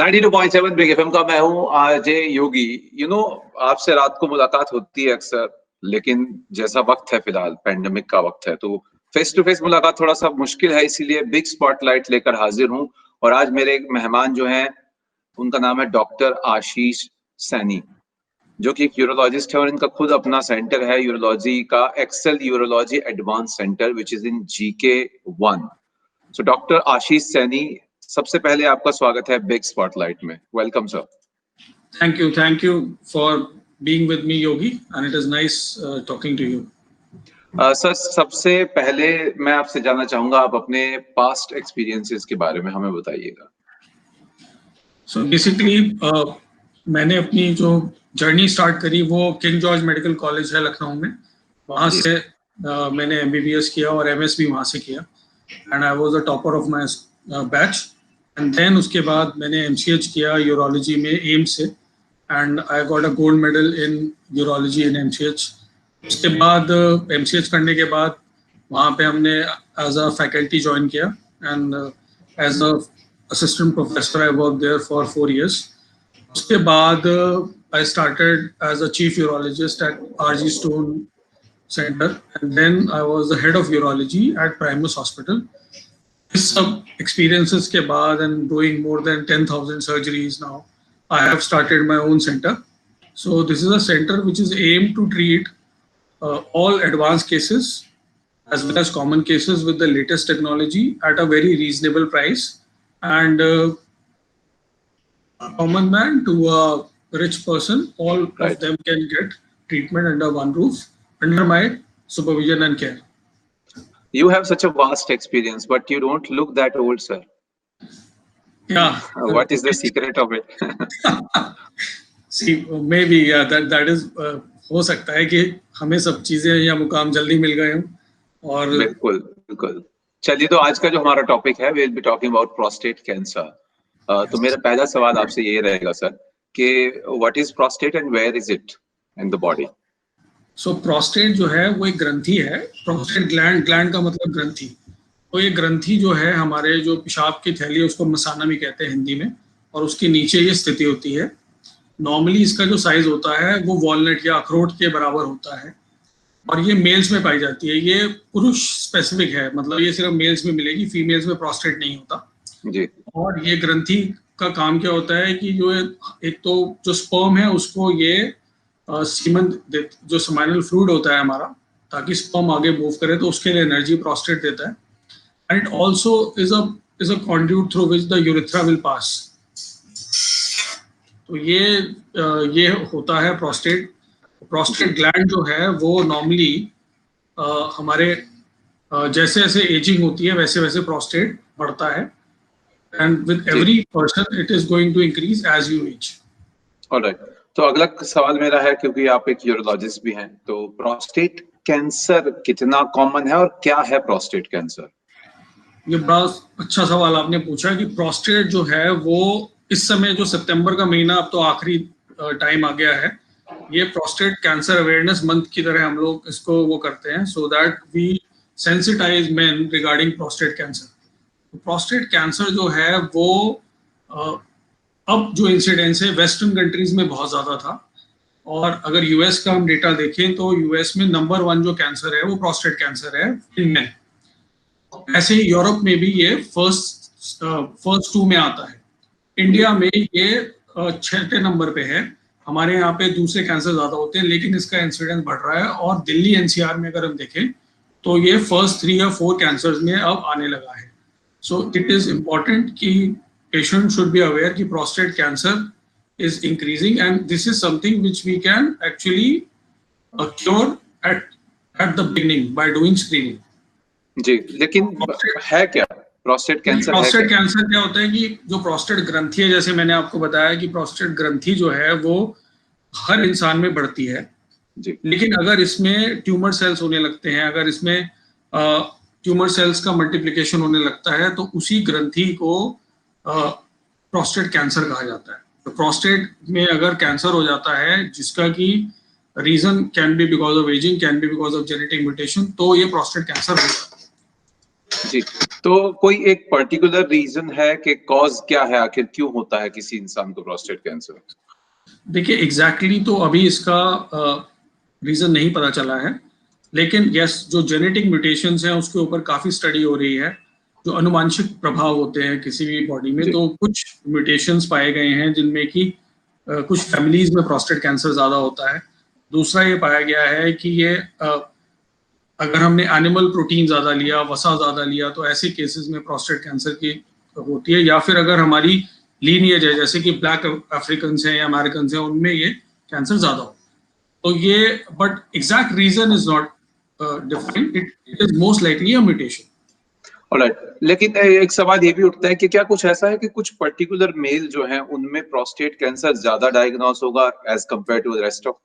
92.7 big FM का मैं हूँ आरजे योगी। आपसे रात को मुलाकात होती है अक्सर, लेकिन जैसा वक्त है फिलहाल पैंडेमिक का वक्त है, तो फेस टू फेस मुलाकात थोड़ा सा मुश्किल है, इसीलिए बिग स्पॉटलाइट लेकर हाजिर हूँ। और आज मेरे एक मेहमान जो हैं, उनका नाम है डॉक्टर आशीष सैनी, जो कि एक यूरोलॉजिस्ट है और इनका खुद अपना सेंटर है यूरोलॉजी का, Excel urology advance centre which is in GK1। So doctor Ashish Saini, सबसे पहले आपका स्वागत है बिग स्पॉटलाइट में। Welcome sir. Thank you for being with me Yogi, and it is nice talking to you. Sir, सबसे पहले मैं आपसे जानना चाहूंगा, आप अपने पास्ट एक्सपीरियंसेस के बारे में हमें बताइएगा। सो बेसिकली मैंने अपनी जो जर्नी स्टार्ट करी वो किंग जॉर्ज मेडिकल कॉलेज है लखनऊ में। वहाँ से मैंने MBBS किया और MS भी वहाँ से किया, and I was the topper of my batch. And then उसके बाद मैंने MCH किया यूरोलॉजी में एम्स से, and I got a gold medal in urology in MCH। उसके बाद MCH करने के बाद वहाँ पे हमने एज अ फैकल्टी ज्वाइन किया, and as a assistant professor I work there for 4 years। उसके बाद I started as a chief urologist at RG Stone Center, and then I was the head of urology at Primus Hospital. इस सब experiences के बाद and doing more than 10,000 surgeries now, I have started my own center. So this is a center which is aimed to treat all advanced cases as well as common cases with the latest technology at a very reasonable price, and a common man to a rich person, all of them can get treatment under one roof, under my supervision and care. You have such a vast experience, but you don't look that old, sir. Yeah. What is the secret of it? See, maybe that is हो सकता है कि हमें सब चीजें या मुकाम जल्दी मिल गए हों। और बिल्कुल। चलिए, तो आज का जो हमारा टॉपिक है, we'll be talking about prostate cancer. तो मेरा पहला सवाल आपसे ये रहेगा सर कि what is prostate and where is it in the body? So prostate जो है वो एक ग्रंथि है। प्रोस्टेट ग्लैंड का मतलब ग्रंथि। तो ये ग्रंथि जो है हमारे जो पेशाब की थैली है उसको मसाना भी कहते हैं हिंदी में, और उसके नीचे ये स्थिति होती है। नॉर्मली इसका जो साइज होता है वो वॉलनट या अखरोट के बराबर होता है, और ये मेल्स में पाई जाती है। ये पुरुष स्पेसिफिक है, मतलब ये सिर्फ मेल्स में मिलेगी, फीमेल्स में प्रोस्टेट नहीं होता जी। और ये ग्रंथि का काम क्या होता है कि जो एक तो जो स्पर्म है उसको ये सीमन जो सेमिनल फ्लूइड होता है हमारा, ताकि स्पर्म आगे मूव करे, तो उसके लिए एनर्जी प्रोस्टेट देता है। And it also is a conduit through which the urethra will pass. तो ये होता है प्रोस्टेट। प्रोस्टेट ग्लैंड जो है वो नॉर्मली हमारे जैसे जैसे एजिंग होती है वैसे वैसे प्रोस्टेट बढ़ता है, and with every person it is going to increase as you age. Alright, तो अगला सवाल मेरा है, क्योंकि आप एक यूरोलॉजिस्ट भी हैं, तो प्रोस्टेट कैंसर कितना कॉमन है और क्या है प्रोस्टेट कैंसर? ये बड़ा अच्छा सवाल आपने पूछा कि प्रोस्टेट जो है वो इस समय जो सितंबर का महीना, अब तो आखिरी टाइम आ गया है, ये प्रोस्टेट कैंसर अवेयरनेस मंथ की तरह हम लोग इसको वो करते हैं, so that we sensitize men regarding prostate cancer. Prostate cancer जो है वो अब जो इंसिडेंस है वेस्टर्न कंट्रीज में बहुत ज्यादा था, और अगर यूएस का हम डेटा देखें तो यूएस में नंबर 1 जो कैंसर है वो प्रोस्टेट कैंसर है इनमें। ऐसे ही यूरोप में भी ये फर्स्ट 2 में आता है। इंडिया में ये 6थे नंबर पे है। हमारे यहाँ पे दूसरे कैंसर ज्यादा होते हैं, लेकिन इसका इंसिडेंस बढ़ रहा है। और दिल्ली NCR में अगर हम देखें तो ये फर्स्ट 3 या 4 कैंसर्स में अब आने लगा है। सो इट इज इम्पोर्टेंट कि patient should be aware कि prostate cancer is increasing, and this is something which we can actually cure at the beginning by doing screening. जी, लेकिन है क्या प्रोस्टेट कैंसर? प्रोस्टेट कैंसर क्या होता है कि जो प्रोस्टेट ग्रंथि है, जैसे मैंने आपको बताया कि प्रोस्टेट ग्रंथि जो है वो हर इंसान में बढ़ती है जी। लेकिन अगर इसमें ट्यूमर सेल्स होने लगते हैं, अगर इसमें ट्यूमर सेल्स का मल्टीप्लिकेशन होने लगता है, तो उसी ग्रंथि को प्रोस्टेट कैंसर कहा जाता है। तो प्रोस्टेट में अगर कैंसर हो जाता है जिसका कि reason can be because of aging, can be because of genetic mutation, तो ये प्रोस्टेट कैंसर हो जाता है। जी, तो कोई एक पर्टिकुलर रीजन है कि कॉज क्या है, आखिर क्यों होता है किसी इंसान को प्रोस्टेट कैंसर? देखिए एग्जैक्टली तो अभी इसका रीजन नहीं पता चला है, लेकिन यस जो जेनेटिक म्यूटेशंस हैं उसके ऊपर काफी स्टडी हो रही है। जो अनुवांशिक प्रभाव होते हैं किसी भी बॉडी में, जी, तो कुछ म्यूटेशंस पाए गए हैं जिनमें कि कुछ फैमिलीज में प्रोस्टेट कैंसर ज्यादा होता है। दूसरा ये पाया गया है कि ये अगर हमने एनिमल प्रोटीन ज्यादा लिया, वसा ज्यादा लिया, तो ऐसे केसेस में प्रोस्टेट कैंसर की होती है। या फिर अगर हमारी लीनिएज है, जैसे कि ब्लैक अफ्रीकन हैं या अमेरिकन हैं, उनमें ये कैंसर ज्यादा हो, तो ये but exact reason is not defined, it is most likely a mutation. Alright. लेकिन एक सवाल ये भी उठता है कि क्या कुछ ऐसा है कि कुछ पर्टिकुलर मेल जो हैं उनमें प्रोस्टेट कैंसर ज्यादा डायग्नोस होगा as compare to the rest of?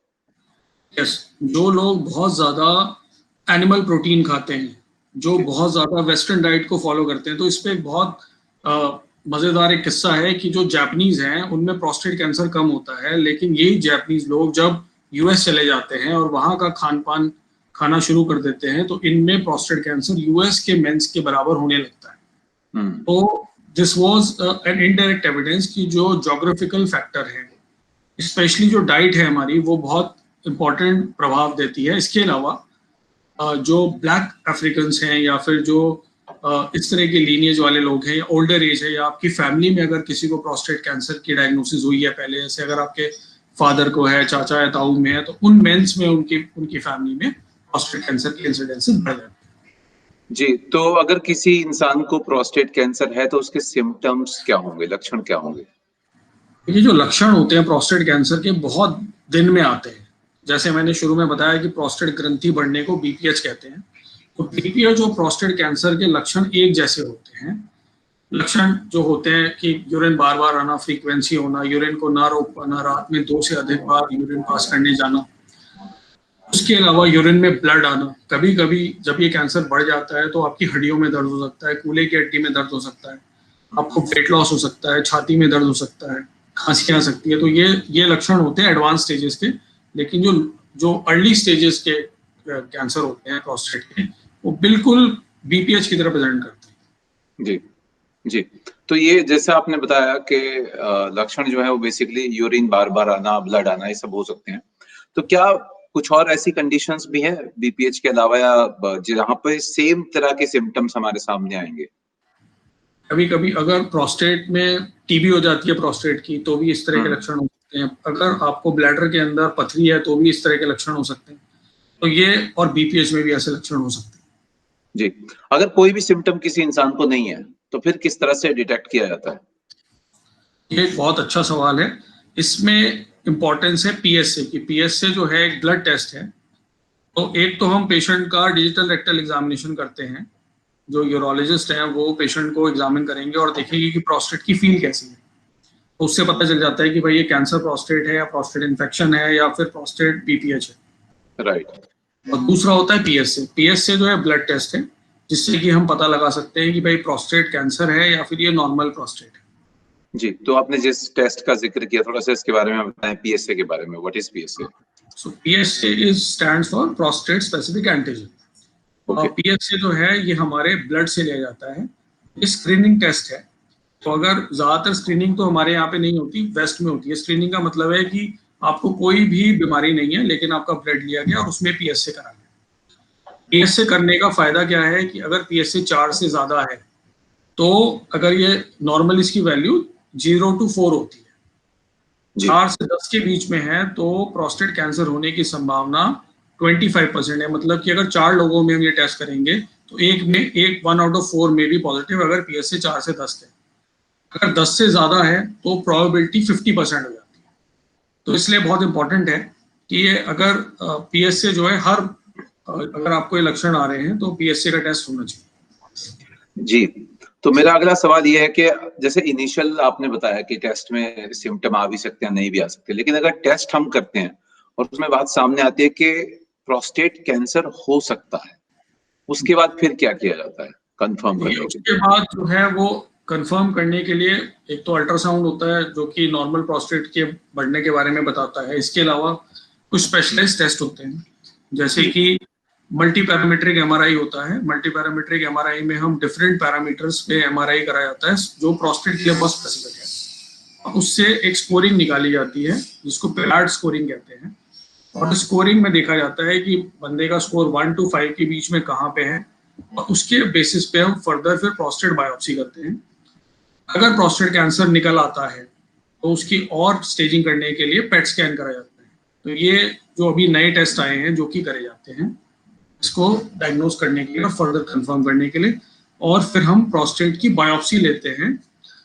Yes, जो लोग बहुत ज्यादा एनिमल प्रोटीन खाते हैं, जो बहुत ज्यादा वेस्टर्न डाइट को फॉलो करते हैं, तो इस पे एक बहुत मजेदार एक किस्सा है कि जो जापानीज हैं उनमें प्रोस्टेट कैंसर कम होता है, लेकिन यही जापानीज लोग जब यूएस चले जाते हैं और वहां का खान पान खाना शुरू कर देते हैं, तो इनमें प्रोस्टेट कैंसर यूएस के मेंस के बराबर होने लगता है। तो this was an indirect evidence कि जो जोग्राफिकल फैक्टर है, स्पेशली जो डाइट है हमारी, वो बहुत इंपॉर्टेंट प्रभाव देती है। इसके अलावा जो ब्लैक अफ्रीकन हैं या फिर जो इस तरह के लीनिएज वाले लोग हैं, या ओल्डर एज है, या आपकी फैमिली में अगर किसी को प्रोस्टेट कैंसर की डायग्नोसिस हुई है पहले, जैसे अगर आपके फादर को है, चाचा या ताऊ में है, तो उन मेंस में उनकी फैमिली में प्रोस्टेट कैंसर की इंसिडेंसेस बढ़ जाती है। जी, तो अगर किसी इंसान को प्रोस्टेट कैंसर है तो उसके सिम्टम्स क्या होंगे, लक्षण क्या होंगे? ये जो लक्षण होते हैं प्रोस्टेट कैंसर के, बहुत दिन में आते हैं। जैसे मैंने शुरू में बताया कि प्रोस्टेट ग्रंथि बढ़ने को बीपीएच कहते हैं, तो बीपीएच और प्रोस्टेट कैंसर के लक्षण एक जैसे होते हैं। लक्षण जो होते हैं कि यूरिन बार बार आना, फ्रीक्वेंसी होना, यूरिन को ना रोक पाना, रात में 2 से अधिक बार यूरिन पास करने जाना, उसके अलावा यूरिन में ब्लड आना। कभी कभी जब ये कैंसर बढ़ जाता है तो आपकी हड्डियों में दर्द हो सकता है, कूल्हे की हड्डी में दर्द हो सकता है, आपको वेट लॉस हो सकता है, छाती में दर्द हो सकता है, खांसी आ सकती है। तो ये लक्षण होते हैं एडवांस स्टेजेस के। लेकिन जो जो अर्ली स्टेजेस के कैंसर होते हैं प्रोस्टेट के, वो बिल्कुल बीपीएच की तरह प्रेजेंट करते हैं। जी, जी। तो ये जैसा आपने बताया कि लक्षण जो है वो बेसिकली यूरिन बार-बार आना, ब्लड आना, ये सब हो सकते हैं। तो क्या कुछ और ऐसी कंडीशंस भी हैं बीपीएच के अलावा, या जहाँ पे सेम तरह के सिम्पटम्स हमारे सामने आएंगे? कभी कभी अगर प्रोस्टेट में टीबी हो जाती है प्रोस्टेट की, तो भी इस तरह के लक्षण हो सकते हैं। अगर आपको ब्लैडर के अंदर पथरी है तो भी इस तरह के लक्षण हो सकते हैं। तो ये और बीपीएच में भी ऐसे लक्षण हो सकते हैं। जी, अगर कोई भी सिम्पटम किसी इंसान को नहीं है तो फिर किस तरह से डिटेक्ट किया जाता है? ये एक बहुत अच्छा सवाल है। इसमें इम्पोर्टेंस है पीएसए की। पीएसए जो है एक ब्लड टेस्ट है। तो एक तो हम पेशेंट का डिजिटल रेक्टल एग्जामिनेशन करते हैं, जो यूरोलॉजिस्ट हैं वो पेशेंट को एग्जामिन करेंगे और देखेंगे कि प्रोस्टेट की फील कैसी है। तो उससे पता चल जाता है कि भाई ये कैंसर प्रोस्टेट है, या प्रोस्टेट इन्फेक्शन है, या फिर प्रोस्टेट बीपीएच है। राइट। और दूसरा होता है पीएसए। पीएसए जो है ब्लड टेस्ट है, जिससे कि हम पता लगा सकते हैं कि भाई प्रोस्टेट कैंसर है या फिर ये नॉर्मल प्रोस्टेट है। जी, तो आपने जिस टेस्ट का जिक्र किया, थोड़ा सा इसके बारे में बताएं, पीएसए के बारे में। What is PSA? So PSA is stands for prostate specific antigen. और पीएसए जो है ये हमारे ब्लड से लिया जाता है। ये स्क्रीनिंग टेस्ट है। तो अगर ज्यादातर स्क्रीनिंग तो हमारे यहाँ पे नहीं होती, वेस्ट में होती है। स्क्रीनिंग का मतलब है कि आपको कोई भी बीमारी नहीं है, लेकिन आपका ब्लड लिया गया और उसमें पीएसए करा गया। पीएसए करने का फायदा क्या है कि अगर पीएसए 4 से ज्यादा है, तो अगर ये नॉर्मल इसकी वैल्यू 0 to 4 होती है, 4 से 10 के बीच में है, तो प्रोस्टेट कैंसर होने की संभावना 25% है। मतलब कि अगर 4 लोगों में हम ये टेस्ट करेंगे तो एक 1 out of 4 में भी पॉजिटिव, अगर पीएसए 4 से 10 है। अगर 10 से ज्यादा है तो प्रोबेबिलिटी 50% हो जाती है। तो इसलिए बहुत इंपॉर्टेंट है कि ये अगर पीएसए जो है, अगर आपको ये लक्षण आ रहे हैं तो पीएसए का टेस्ट होना चाहिए। जी, तो मेरा अगला सवाल ये है कि जैसे इनिशियल आपने बताया कि टेस्ट में सिम्टम आ भी सकते हैं, नहीं भी आ सकते, लेकिन अगर टेस्ट हम करते हैं और उसमें बात सामने आती है कि प्रोस्टेट कैंसर हो सकता है, उसके बाद फिर क्या किया जाता है कंफर्म करने के लिए? उसके बाद जो है वो कंफर्म करने के लिए एक तो अल्ट्रासाउंड होता है, जो कि नॉर्मल प्रोस्टेट के बढ़ने के बारे में बताता है। इसके अलावा कुछ स्पेशलाइज्ड टेस्ट होते हैं, जैसे कि मल्टी पैरामीट्रिक एमआरआई होता है। मल्टी पैरामीट्रिक एमआरआई में हम डिफरेंट पैरामीटर्स पे एमआरआई कराया जाता है जो प्रोस्टेट के लिए बहुत स्पेसिफिक है। उससे एक स्कोरिंग निकाली जाती है जिसको पेलार्ड स्कोरिंग कहते हैं, और स्कोरिंग में देखा जाता है कि बंदे का स्कोर 1 to 5 के बीच में कहाँ पे है, और उसके बेसिस पे हम फर्दर फिर प्रोस्टेट बायोप्सी करते हैं। अगर प्रोस्टेट कैंसर निकल आता है तो उसकी और स्टेजिंग करने के लिए पेट स्कैन करा जाता है। तो ये जो अभी नए टेस्ट आए हैं जो कि करे जाते हैं इसको डायग्नोज करने के लिए और फर्दर कंफर्म करने के लिए, और फिर हम प्रोस्टेट की बायोप्सी लेते हैं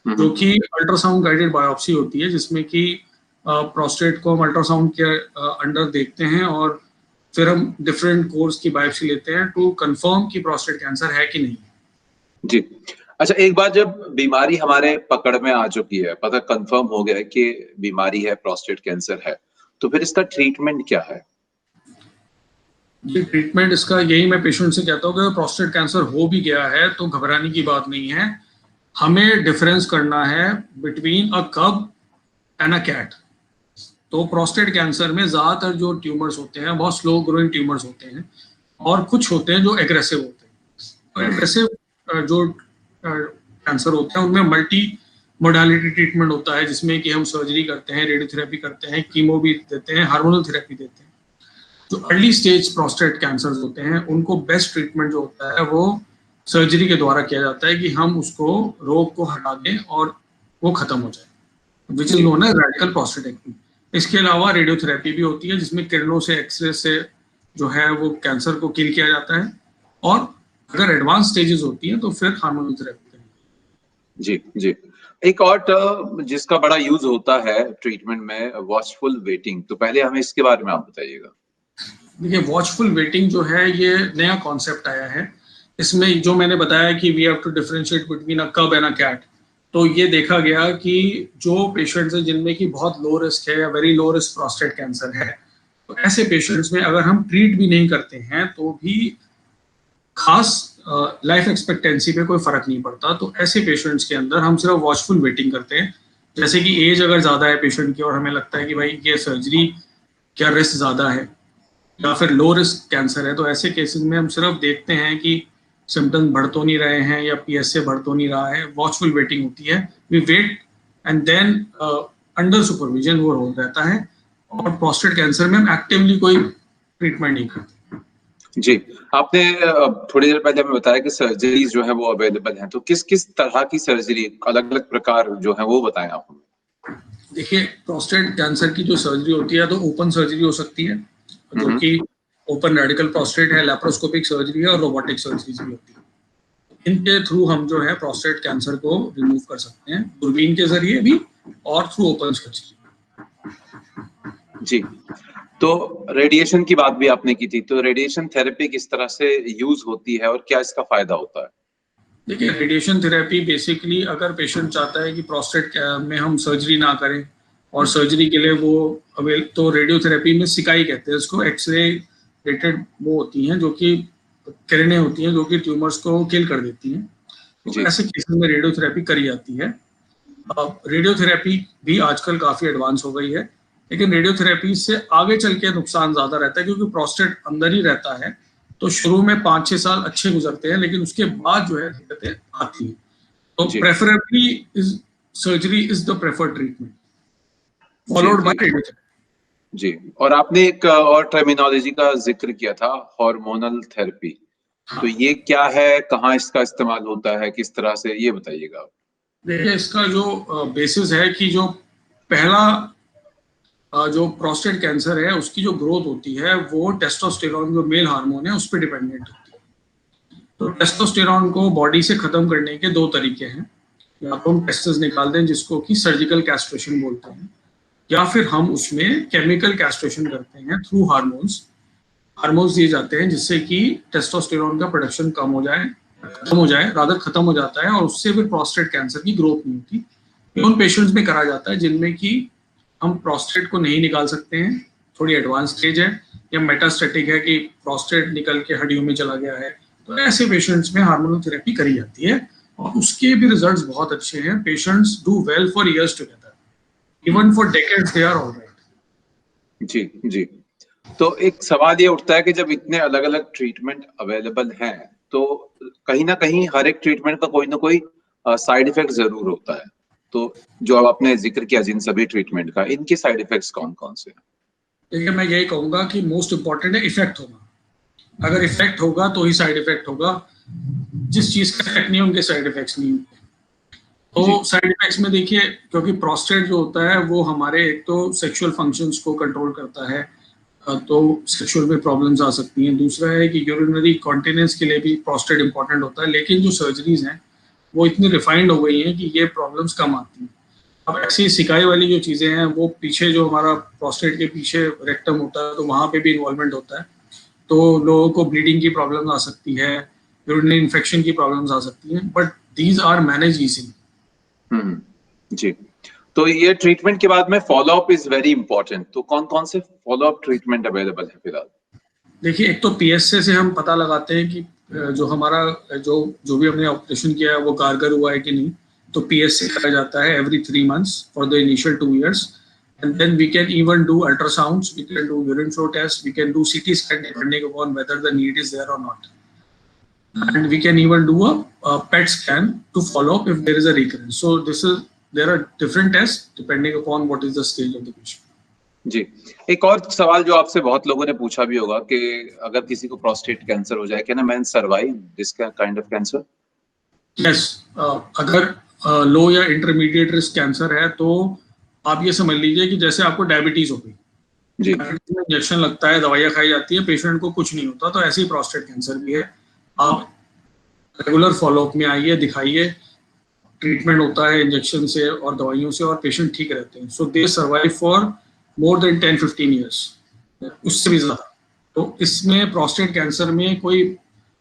जो कि अल्ट्रासाउंड गाइडेड बायोप्सी होती है, जिसमें कि प्रोस्टेट को हम अल्ट्रासाउंड के अंडर देखते हैं और फिर हम डिफरेंट कोर्स की बायोप्सी लेते हैं टू कंफर्म कि प्रोस्टेट कैंसर है कि नहीं। जी, अच्छा, एक बार जब बीमारी हमारे पकड़ में आ चुकी है, पता कंफर्म हो गया है कि बीमारी है, प्रोस्टेट कैंसर है, तो फिर इसका ट्रीटमेंट क्या है? ये ट्रीटमेंट इसका यही मैं पेशेंट से कहता हूँ कि प्रोस्टेट कैंसर हो भी गया है तो घबराने की बात नहीं है। हमें डिफरेंस करना है बिटवीन अ कब एंड अ कैट। तो प्रोस्टेट कैंसर में ज्यादातर जो ट्यूमर्स होते हैं बहुत स्लो ग्रोइंग ट्यूमर्स होते हैं, और कुछ होते हैं जो एग्रेसिव होते हैं। तो एग्रेसिव जो कैंसर होते हैं उनमें मल्टी मोडालिटी ट्रीटमेंट होता है, जिसमें कि हम सर्जरी करते हैं, रेडियोथेरेपी करते हैं, कीमो भी देते हैं, हार्मोनल थेरेपी देते हैं। जो अर्ली स्टेज प्रोस्टेट कैंसर होते हैं उनको बेस्ट ट्रीटमेंट जो होता है वो सर्जरी के द्वारा किया जाता है कि हम उसको रोग को हटा दें और वो खत्म हो जाए, which is known as radical prostatectomy. इसके अलावा रेडियोथेरेपी भी होती है जिसमें किरणों से, एक्सरे से जो है वो कैंसर को किल किया जाता है, और अगर एडवांस स्टेजेस होती हैं तो फिर हार्मोनल थेरेपी। जी जी, एक और टर्म जिसका बड़ा यूज होता है ट्रीटमेंट में, वॉचफुल वेटिंग, तो पहले हमें इसके बारे में आप बताइएगा। देखिए, वॉचफुल वेटिंग जो है ये नया कॉन्सेप्ट आया है। इसमें जो मैंने बताया कि we have to differentiate between a कब एंड अ कैट, तो ये देखा गया कि जो पेशेंट्स हैं जिनमें की बहुत लो रिस्क है या very low risk prostate cancer है, तो ऐसे पेशेंट्स में अगर हम ट्रीट भी नहीं करते हैं तो भी खास लाइफ एक्सपेक्टेंसी पे कोई फर्क नहीं पड़ता। तो ऐसे पेशेंट्स के अंदर हम सिर्फ वॉचफुल वेटिंग करते हैं। जैसे कि एज अगर ज्यादा है पेशेंट की और हमें लगता है कि भाई ये सर्जरी क्या रिस्क ज्यादा है या फिर लो रिस्क कैंसर है, तो ऐसे केसेस में हम सिर्फ देखते हैं कि सिम्टम्स बढ़ तो नहीं रहे हैं या पीएसए बढ़ तो नहीं रहा है। वॉचफुल वेटिंग होती है, we wait and then under supervision वो रोल रहता है, और प्रोस्टेट कैंसर में हम एक्टिवली कोई ट्रीटमेंट नहीं करते। जी, आपने थोड़ी देर पहले हमें बताया कि सर्जरीज जो है वो अवेलेबल हैं, तो किस किस तरह की सर्जरी, अलग अलग प्रकार जो है वो बताएं आप हमें। देखिए, प्रोस्टेट कैंसर की जो सर्जरी होती है तो ओपन सर्जरी हो सकती है जो कि ओपन रेडिकल प्रोस्टेट है, लैप्रोस्कोपिक सर्जरी है और रोबोटिक सर्जरीज भी होती है। इनके थ्रू हम जो है प्रोस्टेट कैंसर को रिमूव कर सकते हैं, दूरबीन के जरिए भी और थ्रू ओपन सर्जरी। जी, तो रेडिएशन की बात भी आपने की थी, तो रेडिएशन थेरेपी किस तरह से यूज होती है और क्या इसका फायदा होता है? देखिए, रेडिएशन थेरेपी बेसिकली अगर पेशेंट चाहता है कि प्रोस्टेट में हम सर्जरी ना करें और सर्जरी के लिए वो तो रेडियोथेरेपी में सिकाई कहते हैं उसको, एक्सरे रेटेड वो होती हैं जो कि किरणें होती हैं जो कि ट्यूमर्स को किल कर देती हैं। तो ऐसे केसेस में रेडियोथेरेपी करी जाती है। रेडियोथेरेपी भी आजकल काफी एडवांस हो गई है, लेकिन रेडियोथेरेपी से आगे चल के नुकसान ज्यादा रहता है क्योंकि प्रोस्टेट अंदर ही रहता है। तो शुरू में 5-6 साल अच्छे गुजरते हैं, लेकिन उसके बाद जो है दिक्कतें आती हैं। तो preferably is surgery is the preferred treatment followed by radiotherapy. जी, और आपने एक और टर्मिनोलॉजी का जिक्र किया था, हार्मोनल थेरेपी। तो ये क्या है, कहाँ इसका इस्तेमाल होता है, किस तरह से, ये बताइएगा। देखिए, इसका जो बेसिस है कि जो पहला जो प्रोस्टेट कैंसर है उसकी जो ग्रोथ होती है वो टेस्टोस्टेरोन जो मेल हार्मोन है उस पर डिपेंडेंट होती है। तो टेस्टोस्टेरोन को बॉडी से खत्म करने के दो तरीके हैं, या तो हम टेस्टिस निकाल दें जिसको कि सर्जिकल कैस्ट्रेशन बोलते हैं, या फिर हम उसमें केमिकल कैस्ट्रेशन करते हैं थ्रू हार्मोन्स दिए जाते हैं जिससे कि टेस्टोस्टेरोन का प्रोडक्शन खत्म हो जाता है और उससे फिर प्रोस्टेट कैंसर की ग्रोथ नहीं होती। उन पेशेंट्स में करा जाता है जिनमें कि हम प्रोस्टेट को नहीं निकाल सकते हैं, थोड़ी एडवांस स्टेज है, या मेटास्टेटिक है कि प्रोस्टेट निकल के हड्डियों में चला गया है, तो ऐसे पेशेंट्स में हार्मोनल थेरेपी करी जाती है और उसके भी रिजल्ट्स बहुत अच्छे हैं। Patients do well for years together, even for decades they are alright. जी जी, तो एक सवाल ये उठता है कि जब इतने अलग अलग ट्रीटमेंट अवेलेबल हैं तो कहीं ना कहीं हर एक ट्रीटमेंट का कोई ना कोई साइड इफेक्ट जरूर होता है। तो जो अब आपने जिक्र किया जिन सभी ट्रीटमेंट का, इनके साइड इफेक्ट्स कौन कौन से हैं? देखिए, मैं यही कहूंगा कि मोस्ट इंपॉर्टेंट है इफेक्ट होना। अगर इफेक्ट होगा तो ही साइड इफेक्ट होगा। जिस चीज का इफेक्ट नहीं है उनके साइड इफेक्ट्स नहीं होंगे। तो साइड इफेक्ट्स में देखिए, क्योंकि प्रोस्टेट जो होता है वो हमारे एक तो सेक्सुअल फंक्शंस को कंट्रोल करता है, तो सेक्सुअल में प्रॉब्लम्स आ सकती हैं। दूसरा है कि यूरिनरी कॉन्टिनेंस के लिए भी प्रोस्टेट इंपॉर्टेंट होता है, लेकिन जो सर्जरीज हैं वो इतनी रिफाइंड हो गई हैं कि ये प्रॉब्लम्स कम आती हैं। अब ऐसी सिकाई वाली जो चीज़ें हैं वो पीछे जो हमारा प्रोस्टेट के पीछे रेक्टम होता है तो वहाँ पे भी इन्वॉल्वमेंट होता है, तो लोगों को ब्लीडिंग की प्रॉब्लम आ सकती है, यूरिनरी इन्फेक्शन की प्रॉब्लम्स आ सकती हैं, but these are manage easily. जी, तो ये ट्रीटमेंट के बाद में follow up is very important. तो कौन कौन से फॉलो अप ट्रीटमेंट अवेलेबल है फिलहाल? देखिए, एक तो पीएसए से हम पता लगाते हैं कि जो हमारा जो भी हमने ऑपरेशन किया है वो कारगर हुआ है कि नहीं। तो पीएसए करा जाता है every 3 months for the initial 2 years, and then we can even do ultrasounds, we can do urine flow tests, we can do CT scan depending upon whether the need is there or not, and we can even do a PET scan to follow up if there is a recurrence. So there are different tests depending upon what is the stage of the patient. जी, एक और सवाल जो आपसे बहुत लोगों ने पूछा भी होगा कि अगर किसी को प्रोस्टेट कैंसर हो जाए, can a man survive this kind of cancer? Yes, अगर लो या इंटरमीडिएट रिस्क कैंसर है तो आप ये समझ लीजिए कि जैसे आपको डायबिटीज हो गई, डायबिटीज में इंजेक्शन लगता है, दवाइयाँ खाई जाती है, पेशेंट को कुछ नहीं होता, तो ऐसे ही प्रोस्टेट कैंसर भी है। आप रेगुलर फॉलोअप में आइए, दिखाइए, ट्रीटमेंट होता है इंजेक्शन से और दवाइयों से, और पेशेंट ठीक रहते हैं। So they survive for more than 10-15 years, उससे भी ज्यादा। तो इसमें प्रोस्टेट कैंसर में कोई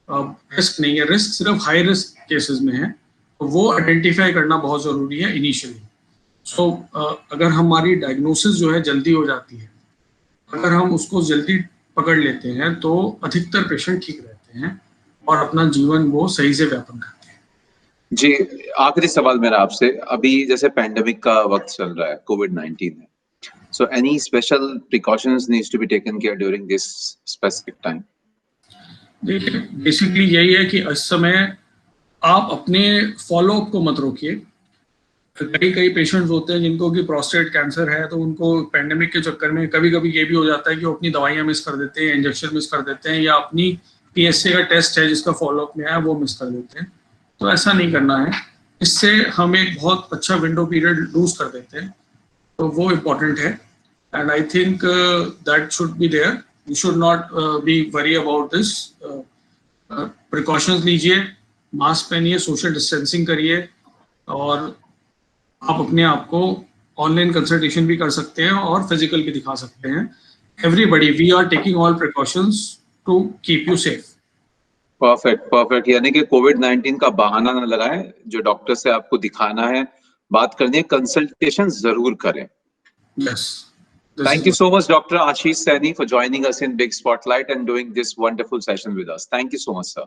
रिस्क नहीं है, रिस्क सिर्फ हाई रिस्क केसेस में है, तो वो आइडेंटिफाई करना बहुत जरूरी है इनिशियली। सो अगर हमारी डायग्नोसिस जो है जल्दी हो जाती है, अगर हम उसको जल्दी पकड़ लेते हैं तो अधिकतर पेशेंट ठीक रहते हैं और अपना जीवन वो सही से व्यापन करते हैं। जी, आखिरी सवाल मेरा आपसे, अभी जैसे पैंडेमिक का वक्त चल रहा है, कोविड-19 है, so any special precautions needs to be taken care during this specific time? देखिए, बेसिकली यही है कि इस समय आप अपने फॉलोअप को मत रोकिए। कई पेशेंट्स होते हैं जिनको कि प्रोस्टेट कैंसर है, तो उनको पैंडेमिक के चक्कर में कभी कभी ये भी हो जाता है कि वो अपनी दवाइयाँ मिस कर देते हैं, इंजेक्शन मिस कर देते हैं, या अपनी पीएसए का टेस्ट है जिसका फॉलोअप में है वो मिस कर देते हैं। तो ऐसा नहीं करना है, इससे हम एक बहुत अच्छा विंडो पीरियड लूज कर देते हैं, तो वो इम्पोर्टेंट है। And I think that should be there, you should not be worry about this. Precautions लीजिए, मास्क पहनिए, सोशल डिस्टेंसिंग करिए, और आप अपने आप को ऑनलाइन कंसल्टेशन भी कर सकते हैं और फिजिकल भी दिखा सकते हैं। Everybody, we are taking all precautions to keep you safe. Perfect, यानी कि कोविड-19 का बहाना ना लगाएं, जो डॉक्टर से आपको दिखाना है, बात करनी है, कंसल्टेशन जरूर करें। Yes, Thank you so much, Dr. Ashish Saini, for joining us in Big Spotlight and doing this wonderful session with us. Thank you so much, sir.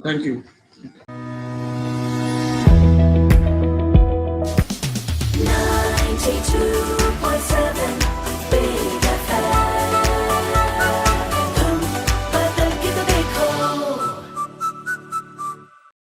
Thank you.